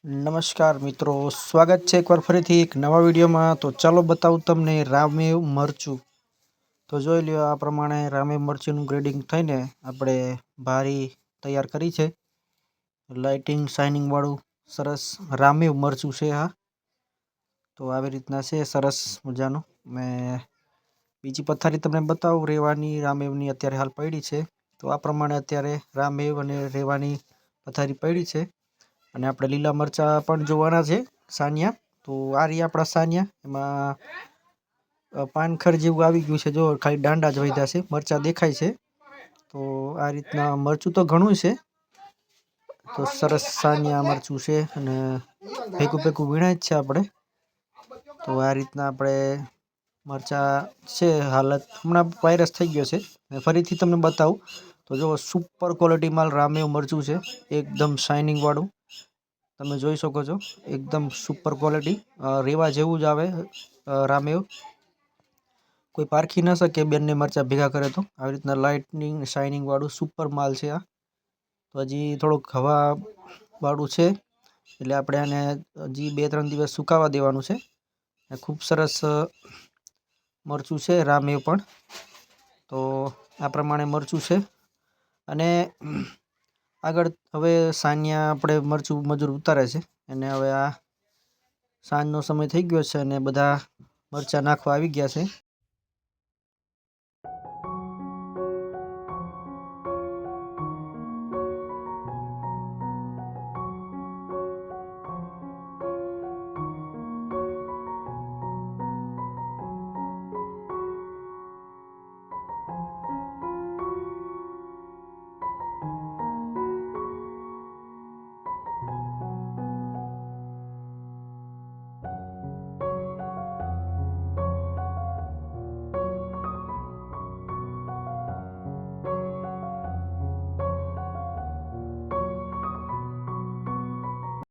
નમસ્કાર મિત્રો, સ્વાગત છે એકવાર ફરીથી એક નવા વિડીયોમાં। તો ચાલો બતાવું તમને રામેવ મરચું। તો જોઈ લ્યો, આ પ્રમાણે રામેવ મરચીનું ગ્રેડિંગ થઈને આપણે ભારી તૈયાર કરી છે। લાઇટિંગ શાઇનિંગ વાળું સરસ રામેવ મરચું છે આ। તો આવી રીતના છે, સરસ મજાનું। મેં બીજી પથારી તમને બતાવું રેવાની રામેવની અત્યારે હાલ પડી છે। તો આ પ્રમાણે અત્યારે રામેવ અને રેવાની પથારી પડી છે। અને આપણે લીલા મરચાં પણ જોવાના છે, સાનિયા। તો આ રહ્યા આપણા સાનિયા। એમાં પાનખર જેવું આવી ગયું છે, જો ખાલી દાંડા જ વધ્યા છે, મરચાં દેખાય છે। તો આ રીતના મરચું તો ઘણું છે। તો સરસ સાનિયા મરચું છે અને ભેગું ભેગું વીણાય જ છે આપણે। તો આ રીતના આપણે મરચાં છે હાલત હમણાં વાયરસ થઈ ગયો છે। ફરીથી તમને બતાવું તો જો સુપર ક્વોલિટી માલ રામેવ મરચું છે, એકદમ શાઇનિંગ વાળું। તમે જોઈ શકો છો, એકદમ સુપર ક્વોલિટી, રેવા જેવું જ આવે રામેવ। કોઈ પારખી ન શકે બંને મરચાં ભેગા કરે તો। આવી રીતના લાઇટનિંગ શાઇનિંગ વાળું સુપર માલ છે આ। તો હજી થોડુંક હવા વાળું છે, એટલે આપણે આને હજી 2-3 દિવસ સુકાવા દેવાનું છે। ખૂબ સરસ મરચું છે રામેવ પણ। તો આ પ્રમાણે મરચું છે। અને આગળ હવે સાનિયા આપણે મરચું મજૂર ઉતારે છે, અને હવે આ સાંજનો સમય થઈ ગયો છે અને બધા મરચાં નાખવા આવી ગયા છે।